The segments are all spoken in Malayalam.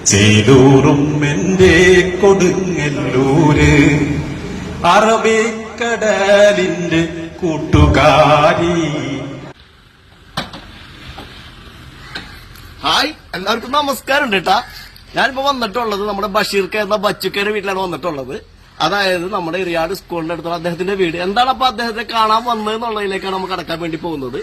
ചേലൂറും എന്റെ കൊടുങ്ങല്ലൂര് അറബിക്കടലിന്റെ കൂട്ടുകാരി. ഹായ്, എല്ലാവർക്കും നമസ്കാരം ഉണ്ട് കേട്ടാ. ഞാനിപ്പോ വന്നിട്ടുള്ളത് നമ്മുടെ ബഷീർക്ക് എന്ന ബച്ചുക്കയുടെ വീട്ടിലാണ് വന്നിട്ടുള്ളത്. അതായത് നമ്മുടെ ഇറിയാട് സ്കൂളിന്റെ അടുത്തുള്ള അദ്ദേഹത്തിന്റെ വീട്. എന്താണ് അപ്പൊ അദ്ദേഹത്തെ കാണാൻ വന്നതെന്നുള്ളതിലേക്കാണ് നമുക്ക് കടക്കാൻ വേണ്ടി പോകുന്നത്.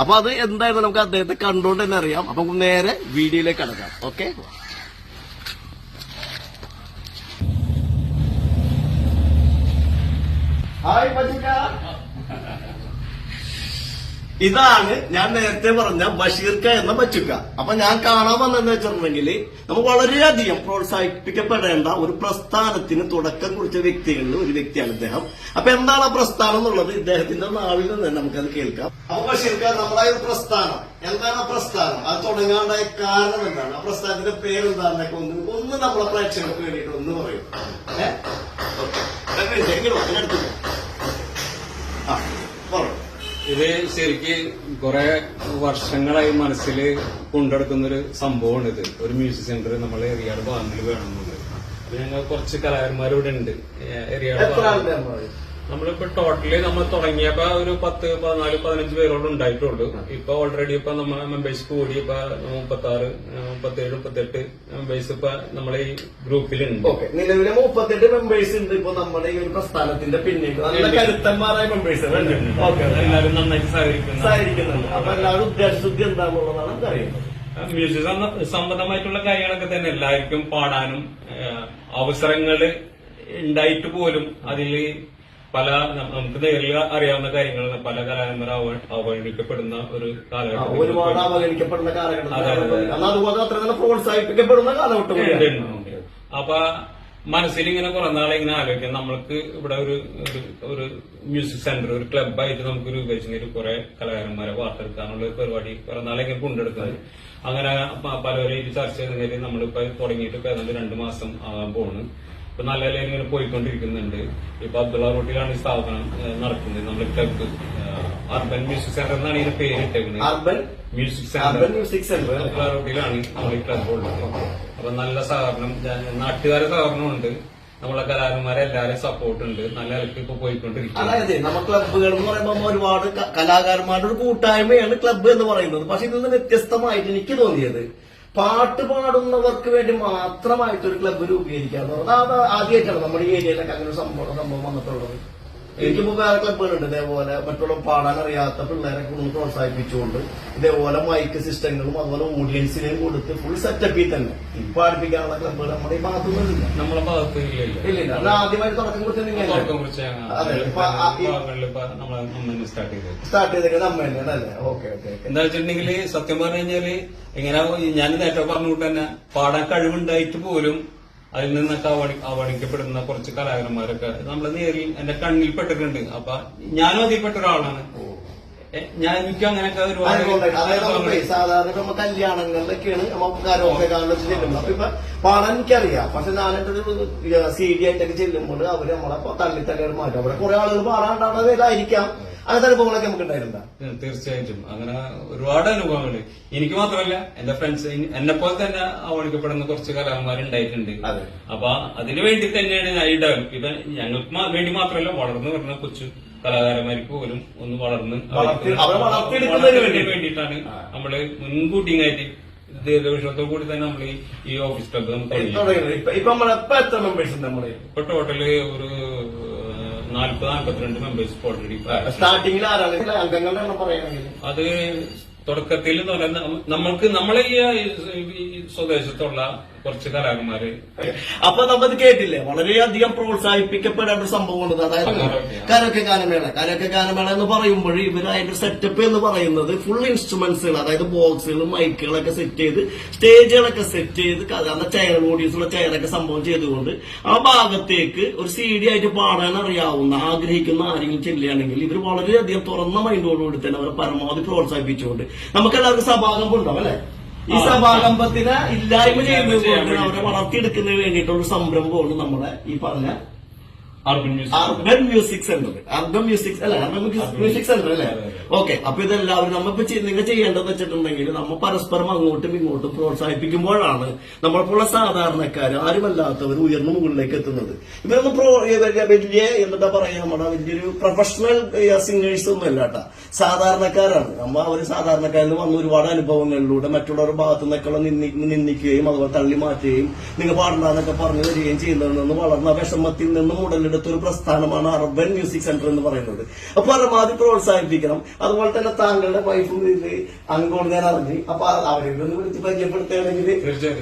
അപ്പൊ അത് എന്തായാലും നമുക്ക് അദ്ദേഹത്തെ കണ്ടുകൊണ്ട് തന്നെ അറിയാം. അപ്പൊ നേരെ വീഡിയോയിലേക്ക് കടക്കാം. ഓക്കെ, ഹായ് ബച്ചുക്ക. ഇതാണ് ഞാൻ നേരത്തെ പറഞ്ഞ ബഷീർക്ക എന്ന ബച്ചുക്ക. അപ്പൊ ഞാൻ കാണാൻ വന്നതെന്ന് വെച്ചിട്ടുണ്ടെങ്കിൽ നമുക്ക് വളരെയധികം പ്രോത്സാഹിപ്പിക്കപ്പെടേണ്ട ഒരു പ്രസ്ഥാനത്തിന് തുടക്കം കുറിച്ച വ്യക്തികളിൽ ഒരു വ്യക്തിയാണ് ഇദ്ദേഹം. അപ്പൊ എന്താണ് ആ പ്രസ്ഥാനം എന്നുള്ളത് ഇദ്ദേഹത്തിന്റെ നാവിൽ നിന്ന് തന്നെ നമുക്കത് കേൾക്കാം. അപ്പൊ ബഷീർക്ക, നമ്മുടെ ഒരു പ്രസ്ഥാനം എന്താണ്? ആ പ്രസ്ഥാനം അത് തുടങ്ങാണ്ടായ കാരണം എന്താണ്? ആ പ്രസ്ഥാനത്തിന്റെ പേരെന്താണെന്നൊക്കെ ഒന്ന് നമ്മളെ പ്രേക്ഷകർക്ക് വേണ്ടിയിട്ട് ഒന്ന് പറയും. ഇത് ശരിക്ക് കുറെ വർഷങ്ങളായി മനസ്സിൽ കൊണ്ടെടുക്കുന്നൊരു സംഭവമാണ്. ഇത് ഒരു മ്യൂസിക് സെന്റർ നമ്മൾ എറിയാട് ഭാഗങ്ങളിൽ വേണമെന്നുണ്ട്. അപ്പൊ ഞങ്ങൾ കുറച്ച് കലാകാരന്മാരിവിടെ ഉണ്ട് എറിയാട്. നമ്മളിപ്പോ ടോട്ടലി നമ്മൾ തുടങ്ങിയപ്പോ ഒരു 10, 14, 15 പേരോട് ഉണ്ടായിട്ടുള്ളൂ. ഇപ്പൊ ഓൾറെഡി ഇപ്പൊ നമ്മളെ മെമ്പേഴ്സ് കൂടി ഇപ്പൊ 36, 37, 38 മെമ്പേഴ്സ് ഇപ്പൊ നമ്മളെ ഈ ഗ്രൂപ്പിലുണ്ട്. നിലവിലെ 38 മെമ്പേഴ്സ് ഉണ്ട് ഇപ്പൊ നമ്മുടെ ഈ ഒരു പ്രസ്ഥാനത്തിന്റെ പിന്നിൽ. നല്ല കരുത്തന്മാരായ മെമ്പേഴ്സ് എല്ലാവരും നന്നായിട്ട് സഹകരിക്കുന്നുണ്ട്. അപ്പൊ എല്ലാവരും ഉദ്ദേശശുദ്ധി എന്താണെന്നുള്ളതാണ് നമുക്ക് അറിയുന്നത്. മ്യൂസിക് സംബന്ധമായിട്ടുള്ള കാര്യങ്ങളൊക്കെ തന്നെ എല്ലാവർക്കും പാടാനും അവസരങ്ങൾ ഉണ്ടായിട്ട് പോലും അതിൽ പല നമുക്ക് നേരിൽ അറിയാവുന്ന കാര്യങ്ങൾ പല കലാകാരന്മാർ അവഗണിക്കപ്പെടുന്ന ഒരു കാലഘട്ടം. ഒരുപാട് അവഗണിക്കപ്പെടുന്ന കാലഘട്ടം, അതുപോലെ അത്ര തന്നെ പ്രോത്സാഹിപ്പിക്കപ്പെടുന്ന കാലഘട്ടം. അപ്പൊ മനസ്സിൽ ഇങ്ങനെ കുറെ നാളെ ഇങ്ങനെ ആലോചിക്കാം, നമ്മൾക്ക് ഇവിടെ ഒരു മ്യൂസിക് സെന്റർ, ഒരു ക്ലബായിട്ട് നമുക്ക് രൂപീകരിച്ചെങ്കിൽ കുറെ കലാകാരന്മാരെ വാർത്തെടുക്കാനുള്ള ഒരു പരിപാടി കുറെ നാളെ ഇങ്ങനെ കൊണ്ടെടുക്കുന്നത്. അങ്ങനെ പലവരെയും ചർച്ച ചെയ്തെങ്കിൽ നമ്മളിപ്പോ തുടങ്ങിയിട്ട് ഇപ്പൊ ഏതാണ്ട് 2 മാസം ആകാൻ പോകുന്നു. ഇപ്പൊ നല്ല നിലയിൽ ഇങ്ങനെ പോയിക്കൊണ്ടിരിക്കുന്നുണ്ട്. ഇപ്പൊ അബ്ദുള്ള റോട്ടിലാണ് ഈ സ്ഥാപനം നടക്കുന്നത്. നമ്മുടെ ക്ലബ്ബ് അർബൻ മ്യൂസിക് സെന്റർ എന്നാണ് ഇതിന് പേരിട്ടേക്കുന്നത്. അർബൻ മ്യൂസിക് സെന്റർ അബ്ദുള്ള റോട്ടിലാണ് നമ്മൾ ഈ ക്ലബ്ബ് ഉള്ളത്. അപ്പൊ നല്ല സഹകരണം, നാട്ടുകാരെ സഹകരണമുണ്ട്, നമ്മളെ കലാകാരന്മാരെ എല്ലാവരും സപ്പോർട്ട് ഉണ്ട്. നല്ല നിലയ്ക്ക് ഇപ്പൊ പോയിക്കൊണ്ടിരിക്കും. അതായത് നമ്മൾ ക്ലബ്ബുകൾ എന്ന് പറയുമ്പോൾ ഒരുപാട് കലാകാരന്മാരുടെ ഒരു കൂട്ടായ്മയാണ് ക്ലബ്ബ് എന്ന് പറയുന്നത്. പക്ഷെ ഇതിൽ നിന്ന് വ്യത്യസ്തമായിട്ട് എനിക്ക് തോന്നിയത് പാട്ട് പാടുന്നവർക്ക് വേണ്ടി മാത്രമായിട്ടൊരു ക്ലബ്ബ് രൂപീകരിക്കാന്ന് പറഞ്ഞാൽ അത് ആദ്യമായിട്ടാണ് നമ്മുടെ ഈ ഏരിയയിലൊക്കെ അങ്ങനെ ഒരു സംഭവം വന്നിട്ടുള്ളത്. എനിക്കിപ്പോ വേറെ ക്ലബ്ബുകളുണ്ട് ഇതേപോലെ മറ്റുള്ള പാടാൻ അറിയാത്ത പിള്ളേരെ കൂടുതൽ പ്രോത്സാഹിപ്പിച്ചുകൊണ്ട് ഇതേപോലെ മൈക്ക് സിസ്റ്റങ്ങളും അതുപോലെ ഓഡിയൻസിനെയും കൊടുത്ത് ഫുൾ സെറ്റപ്പിൽ തന്നെ പാടിപ്പിക്കാനുള്ള ക്ലബ്ബുകൾ നമ്മുടെ ഈ ഭാഗത്തൊന്നുമില്ല. നമ്മളെ ഭാഗത്ത് ഇല്ലില്ല. അത് ആദ്യമായിട്ട് തുടക്കം കുറിച്ച് സ്റ്റാർട്ട് ചെയ്തേക്കുന്നത് അമ്മ തന്നെയാണ് അല്ലേ? Okay okay. എന്താ വെച്ചിട്ടുണ്ടെങ്കിൽ സത്യം പറഞ്ഞു കഴിഞ്ഞാല് ഇങ്ങനെ ഞാൻ നേരത്തെ പറഞ്ഞുകൊണ്ട് തന്നെ പാടാൻ കഴിവുണ്ടായിട്ട് പോലും അതിൽ നിന്നൊക്കെ അവഗണിക്കപ്പെടുന്ന കുറച്ച് കലാകാരന്മാരൊക്കെ നമ്മള് നേരിൽ എന്റെ കണ്ണിൽ പെട്ടിട്ടുണ്ട്. അപ്പൊ ഞാനും അതിൽപ്പെട്ട ഒരാളാണ്. എനിക്ക് അങ്ങനെയൊക്കെ ഒരുപാട് സാധാരണ നമ്മ കല്യാണങ്ങളിലൊക്കെയാണ് നമുക്ക് ചെല്ലുമ്പോൾ അപ്പൊ ഇപ്പൊ പാടാൻ എനിക്കറിയാം. പക്ഷെ ഞാൻ എന്റെ ഒരു CD ആയിട്ടൊക്കെ ചെല്ലുമ്പോൾ അവര് നമ്മളെ തള്ളിത്തള്ളിയാണ് മാറ്റും. അവിടെ കുറെ ആളുകൾ പാടാണ്ടാവുന്നതായിരിക്കാം. അങ്ങനത്തെ അനുഭവങ്ങളൊക്കെ നമുക്ക് ഉണ്ടായിട്ടുണ്ടോ? തീർച്ചയായിട്ടും അങ്ങനെ ഒരുപാട് അനുഭവങ്ങൾ. എനിക്ക് മാത്രമല്ല എന്റെ ഫ്രണ്ട്സ് എന്നെപ്പോലെ തന്നെ അവഗണിക്കപ്പെടുന്ന കുറച്ച് കലാകാരന്മാരുണ്ടായിട്ടുണ്ട്. അപ്പൊ അതിനു വേണ്ടി തന്നെയാണ് ഞാൻ ഈ ഡെവലപ്പ്. ഇപ്പൊ ഞങ്ങൾക്ക് വേണ്ടി മാത്രമല്ല, വളർന്നു വരുന്ന കൊച്ചു കലാകാരന്മാർക്ക് പോലും ഒന്ന് വളർന്ന് വേണ്ടിയിട്ടാണ് നമ്മള് മുൻകൂട്ടിയായിട്ട് ദീർഘവിഷയത്തോടു കൂടി തന്നെ നമ്മൾ ഈ ഓഫീസ് ക്ലബ്ബ് നമുക്ക് ഇപ്പൊ ടോട്ടല് ഒരു 40-42 മെമ്പേഴ്സ് ഓൾറെഡി. സ്റ്റാർട്ടിംഗിൽ ആരാണ് അംഗങ്ങളുടെ എണ്ണം പറയുകയാണെങ്കിൽ അത് തുടക്കത്തിൽ നമ്മൾക്ക് നമ്മളെ ഈ സ്വദേശത്തുള്ള കുറച്ച് കലാകാരന്മാര്. അപ്പൊ നമ്മത് കേട്ടില്ലേ, വളരെയധികം പ്രോത്സാഹിപ്പിക്കപ്പെടേണ്ട ഒരു സംഭവമാണ്. അതായത് കരോക്കെ ഗാനമേള എന്ന് പറയുമ്പോൾ ഇവർ അതിന്റെ സെറ്റപ്പ് എന്ന് പറയുന്നത് ഫുൾ ഇൻസ്ട്രുമെന്റ്സുകൾ, അതായത് ബോക്സുകളും മൈക്കുകളൊക്കെ സെറ്റ് ചെയ്ത് സ്റ്റേജുകളൊക്കെ സെറ്റ് ചെയ്ത് അന്ന് ചെയർ ഓഡിയൻസുള്ള ചെയറൊക്കെ സംഭവം ചെയ്തുകൊണ്ട് ആ ഭാഗത്തേക്ക് ഒരു CD ആയിട്ട് പാടാൻ അറിയാവുന്ന ആഗ്രഹിക്കുന്ന ആരെങ്കിലും ചെല്ലുകയാണെങ്കിൽ ഇവർ വളരെയധികം തുറന്ന മൈൻഡോടുകൂടി തന്നെ അവരെ പരമാവധി പ്രോത്സാഹിപ്പിച്ചുകൊണ്ട് നമുക്കെല്ലാവർക്കും സഭാകമ്പം ഉണ്ടാവും അല്ലെ? ഈ സഭാകമ്പത്തിനെ ഇല്ലായ്മ ചെയ്യുന്നത് കൊണ്ട് അവരെ വളർത്തിയെടുക്കുന്നതിന് വേണ്ടിയിട്ടുള്ള സംരംഭമാണ് നമ്മളെ ഈ പറഞ്ഞ urban music centre. Urban music അല്ല, അർബൻ മ്യൂസിക് സെന്റർ അല്ലേ? ഓക്കെ. അപ്പൊ ഇതെല്ലാവരും നമ്മളിപ്പോ നിങ്ങൾ ചെയ്യേണ്ടതെന്ന് വെച്ചിട്ടുണ്ടെങ്കിൽ നമ്മൾ പരസ്പരം അങ്ങോട്ടും ഇങ്ങോട്ടും പ്രോത്സാഹിപ്പിക്കുമ്പോഴാണ് നമ്മളെപ്പോലുള്ള സാധാരണക്കാർ, ആരുമല്ലാത്തവർ ഉയർന്ന മുകളിലേക്ക് എത്തുന്നത്. ഇവരൊന്നും വലിയ എന്താ പറയാ, നമ്മുടെ വലിയൊരു പ്രൊഫഷണൽ സിംഗേഴ്സ് ഒന്നും അല്ല കേട്ടാ, സാധാരണക്കാരാണ്. അവർ സാധാരണക്കാരിൽ വന്ന ഒരുപാട് അനുഭവങ്ങളിലൂടെ മറ്റുള്ളവരുടെ ഭാഗത്തു നിന്നൊക്കെ നിന്ദിക്കുകയും അതുപോലെ തള്ളി മാറ്റുകയും നിങ്ങൾ പാടണ്ടെന്നൊക്കെ പറഞ്ഞു തരികയും ചെയ്യുന്നതിൽ നിന്ന് വളർന്ന വിഷമത്തിൽ നിന്ന് മുടലെടുത്തൊരു പ്രസ്ഥാനമാണ് അർബൻ മ്യൂസിക് സെന്റർ എന്ന് പറയുന്നത്. അപ്പൊ പരമാവധി പ്രോത്സാഹിപ്പിക്കണം. അതുപോലെ തന്നെ താങ്കളുടെ വൈഫും ഇത് അങ്ങോട്ട് ഞാൻ അറിഞ്ഞു. അപ്പൊ അവരെ ഒന്ന് വിളിച്ച് പരിചയപ്പെടുത്തുകയാണെങ്കിൽ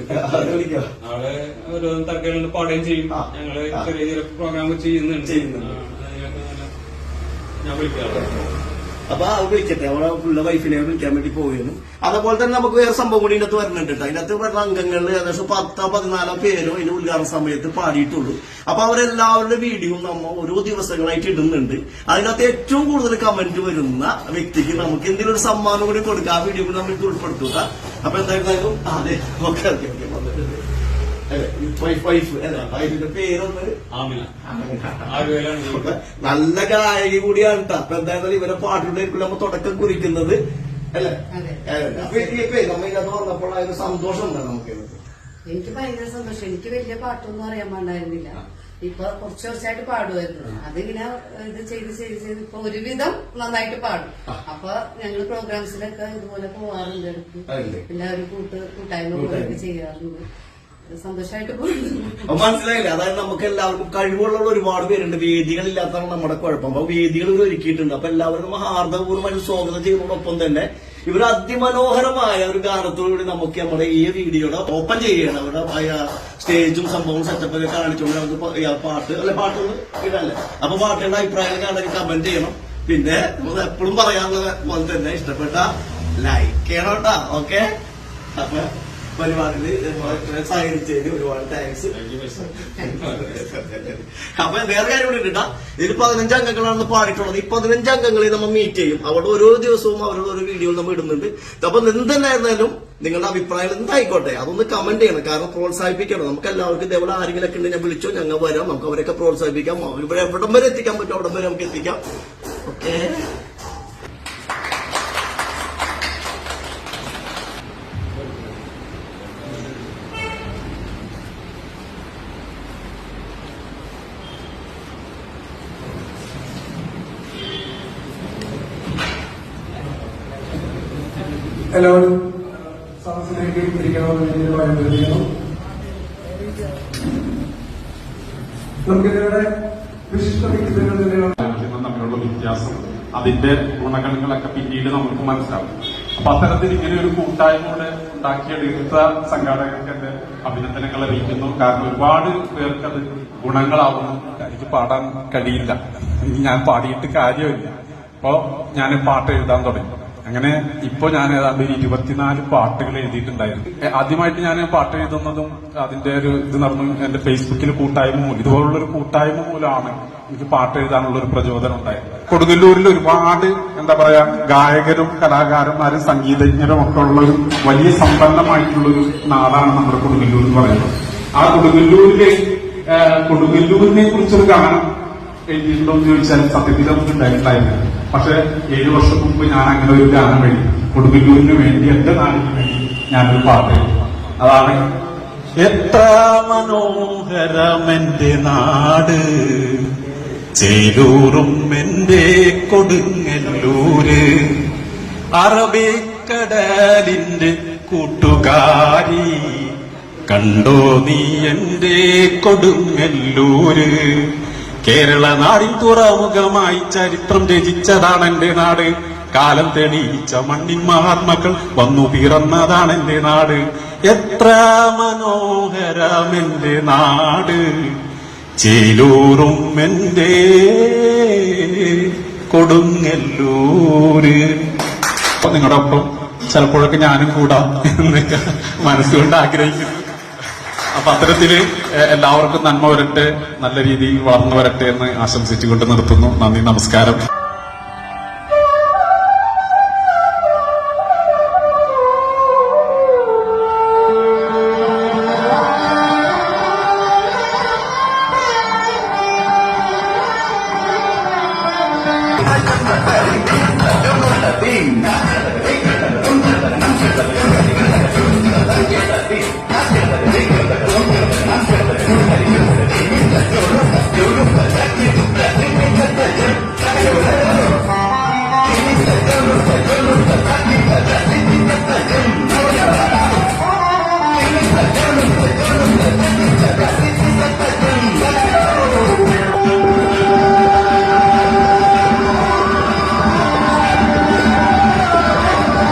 വിളിക്കാം. ആള് ഓരോ തർക്കങ്ങളിൽ പാടുകയും ചെയ്യും. ഞങ്ങള് ചെറിയ ചെറിയ പ്രോഗ്രാം ചെയ്യുന്നുണ്ട്. ഞാൻ വിളിക്കാം. അപ്പൊ അത് വിളിക്കട്ടെ, അവളെ പുള്ള വൈഫിനെ വിളിക്കാൻ വേണ്ടി പോയിരുന്നു. അതുപോലെ തന്നെ നമുക്ക് വേറെ സംഭവം കൂടി ഇതിനകത്ത് വരുന്നുണ്ട് കേട്ടോ. അതിനകത്ത് വരുന്ന അംഗങ്ങളിൽ ഏകദേശം 10-14 പേരോ ഇതിന്റെ ഉദ്ഘാടന സമയത്ത് പാടിയിട്ടുള്ളൂ. അപ്പൊ അവരെല്ലാവരുടെ വീഡിയോ നമ്മ ഓരോ ദിവസങ്ങളായിട്ട് ഇടുന്നുണ്ട്. അതിനകത്ത് ഏറ്റവും കൂടുതൽ കമന്റ് വരുന്ന വ്യക്തിക്ക് നമുക്ക് എന്തെങ്കിലും ഒരു സമ്മാനം കൂടി കൊടുക്കാം. ആ വീഡിയോ കൂടി നമ്മൾ ഉൾപ്പെടുത്തുക. അപ്പൊ എന്തായിരുന്നാലും അതെ, ഓക്കെ ഓക്കെ ഓക്കെ വന്നിട്ടുണ്ട്. വൈഫിന്റെ പേരൊന്ന് നല്ല ഗായകി കൂടിയാണ് കേട്ടോ. അപ്പൊ എന്തായാലും ഇവരെ പാട്ടുണ്ടായിരിക്കും നമ്മൾ തുടക്കം കുറിക്കുന്നത് അല്ലെ? നമ്മ ഇതിനകത്ത് വന്നപ്പോൾ അതിന് സന്തോഷം ഉണ്ടോ നമുക്ക്? എനിക്ക് ഭയങ്കര സന്തോഷം. എനിക്ക് വലിയ പാട്ടൊന്നും അറിയാൻ പാടില്ലായിരുന്നില്ല. ഇപ്പൊ കുറച്ച് വർഷമായിട്ട് പാടുമായിരുന്നു. അതിങ്ങനെ ഇത് ചെയ്ത് ഇപ്പൊ ഒരുവിധം നന്നായിട്ട് പാടും. അപ്പൊ ഞങ്ങള് പ്രോഗ്രാംസിലൊക്കെ ഇതുപോലെ പോവാറുണ്ട്. ഇടയ്ക്ക് എല്ലാവരും കൂട്ടായ്മ കൂടെയൊക്കെ ചെയ്യാറുണ്ട്. സന്തോഷമായിട്ട് പോകുന്നു. മനസ്സിലായില്ലേ? അതായത് നമുക്ക് എല്ലാവർക്കും കഴിവുള്ള ഒരുപാട് പേരുണ്ട്. വേദികളില്ലാത്തതാണ് നമ്മുടെ കുഴപ്പം. അപ്പൊ വേദികൾ ഇവർ ഒരുക്കിയിട്ടുണ്ട്. അപ്പൊ എല്ലാവരും നമ്മൾ ഹാർദപൂർവ്വമായിട്ട് സ്വാഗതം ചെയ്യുന്നതോടൊപ്പം തന്നെ ഇവർ അതിമനോഹരമായ ഒരു ഗാനത്തോടുകൂടി നമുക്ക് നമ്മുടെ ഈ വീഡിയോയുടെ ഓപ്പൺ ചെയ്യണം. അവരുടെ സ്റ്റേജും സംഭവവും സെറ്റപ്പൊക്കെ കാണിച്ചുകൊണ്ട് നമുക്ക് പാട്ട് അല്ലെ പാട്ടൊന്ന് ഇടല്ലേ. അപ്പൊ പാട്ടുകളുടെ അഭിപ്രായങ്ങൾ കാണാൻ കമന്റ് ചെയ്യണം. പിന്നെ എപ്പോഴും പറയാനുള്ള പോലെ തന്നെ ഇഷ്ടപ്പെട്ട ലൈക്ക് ചെയ്യണം കേട്ടാ. ഓക്കെ. അപ്പൊ പരിപാടിയിൽ സഹകരിച്ചതിന് ഒരുപാട് താങ്ക്സ്. അപ്പൊ വേറെ കാര്യം കൂടി ഇട്ടാ, ഇതിൽ 15 അംഗങ്ങളാണ് പാടിയിട്ടുള്ളത്. ഈ 15 അംഗങ്ങളെ നമ്മൾ മീറ്റ് ചെയ്യും. അവിടെ ഓരോ ദിവസവും അവരുടെ ഓരോ വീഡിയോ നമ്മൾ ഇടുന്നുണ്ട്. അപ്പൊ എന്തെന്നായിരുന്നാലും നിങ്ങളുടെ അഭിപ്രായം എന്തായിക്കോട്ടെ അതൊന്ന് കമന്റ് ചെയ്യണം. കാരണം പ്രോത്സാഹിപ്പിക്കണം. നമുക്ക് എല്ലാവർക്കും ഇതേപോലെ ആരെങ്കിലും ഒക്കെ ഉണ്ടെങ്കിൽ വിളിച്ചോ, ഞങ്ങൾ വരാം. നമുക്ക് അവരൊക്കെ പ്രോത്സാഹിപ്പിക്കാം. ഇവിടെ എവിടം വരെ എത്തിക്കാൻ പറ്റും അവിടം വരെ നമുക്ക് എത്തിക്കാം. ഓക്കെ. എല്ലാവരും സദസ്സിലേക്ക് ഇരിക്കണമെന്ന് അഭ്യർത്ഥിക്കുന്നു. നമുക്കിതിവിടെ വിശിഷ്ട വ്യക്തിത്വങ്ങൾ തമ്മിലുള്ള വ്യത്യാസം, അതിന്റെ ഗുണഗണങ്ങളൊക്കെ പിന്നീട് നമുക്ക് മനസ്സിലാവും. അപ്പൊ അത്തരത്തിൽ ഇങ്ങനെ ഒരു കൂട്ടായ്മയോടെ ഉണ്ടാക്കിയെടുത്ത സംഘാടകർക്ക് എന്റെ അഭിനന്ദനങ്ങൾ അറിയിക്കുന്നു. കാരണം ഒരുപാട് പേർക്ക് അത് ഗുണങ്ങളാവുന്നു. എനിക്ക് പാടാൻ കഴിയില്ല, ഞാൻ പാടിയിട്ട് കാര്യമില്ല. അപ്പോ ഞാൻ പാട്ട് എഴുതാൻ തുടങ്ങി. അങ്ങനെ ഇപ്പൊ ഞാൻ ഏതാണ്ട് 24 പാട്ടുകൾ എഴുതിയിട്ടുണ്ടായിരുന്നു. ആദ്യമായിട്ട് ഞാൻ പാട്ട് എഴുതുന്നതും അതിന്റെ ഒരു ഇത് നടന്നു എന്റെ ഫേസ്ബുക്കിൽ കൂട്ടായ്മ മൂലം, ഇതുപോലുള്ളൊരു കൂട്ടായ്മ മൂലമാണ് എനിക്ക് പാട്ട് എഴുതാനുള്ള ഒരു പ്രചോദനം ഉണ്ടായത്. കൊടുങ്ങല്ലൂരിൽ ഒരുപാട് എന്താ പറയാ ഗായകരും കലാകാരന്മാരും സംഗീതജ്ഞരും ഒക്കെ ഉള്ള ഒരു വലിയ സമ്പന്നമായിട്ടുള്ളൊരു നാടാണ് നമ്മുടെ കൊടുങ്ങല്ലൂർ എന്ന് പറയുന്നത്. ആ കൊടുങ്ങല്ലൂരിനെ കുറിച്ചൊരു ഗാനം എഴുതിയിട്ടുണ്ടോ എന്ന് ചോദിച്ചാൽ സത്യത്തിൽ നമുക്ക് ഉണ്ടായിട്ടുണ്ടായിരുന്നു. പക്ഷെ 7 വർഷം മുമ്പ് ഞാൻ അങ്ങനെ ഒരു ഗാനം എഴുതി കൊടുങ്ങല്ലൂരിന് വേണ്ടി, എന്റെ നാടിന് വേണ്ടി ഞാനൊരു പാട്ട് എഴുതി. അതാണ് എത്ര മനോഹരമെന്റെ നാട്, ചേലൂറും എന്റെ കൊടുങ്ങല്ലൂര്, അറബിക്കടലിന്റെ കൂട്ടുകാരി, കണ്ടോ നീ എന്റെ കൊടുങ്ങല്ലൂര്. കേരള നാടിൻ തുറമുഖമായി ചരിത്രം രചിച്ചതാണ് എന്റെ നാട്. കാലം തെളിയിച്ച മണ്ണിൻ മഹാത്മക്കൾ വന്നു പിറന്നതാണ് എന്റെ നാട്. എത്ര മനോഹരമെന്റെ നാട്, ചേലൂറും എന്റെ കൊടുങ്ങല്ലൂര്. അപ്പൊ നിങ്ങളുടെ ഒപ്പം ചിലപ്പോഴൊക്കെ ഞാനും കൂടാം എന്നൊക്കെ മനസ്സുകൊണ്ട് ആഗ്രഹിക്കുന്നു. അപ്പൊ അത്തരത്തില് എല്ലാവർക്കും നന്മ വരട്ടെ, നല്ല രീതിയിൽ വളർന്നു വരട്ടെ എന്ന് ആശംസിച്ചുകൊണ്ട് നിർത്തുന്നു. നന്ദി, നമസ്കാരം.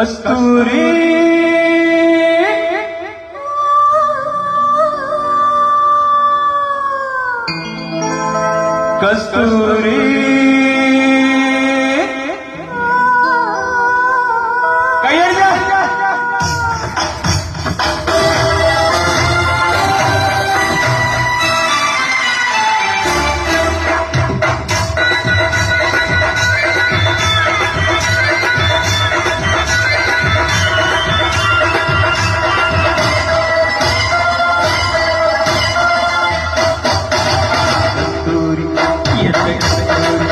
കസ്തൂരി കസ്തൂരി കയ്യടിച്ച കസ്തൂരി എന്റെ കസ്തൂരി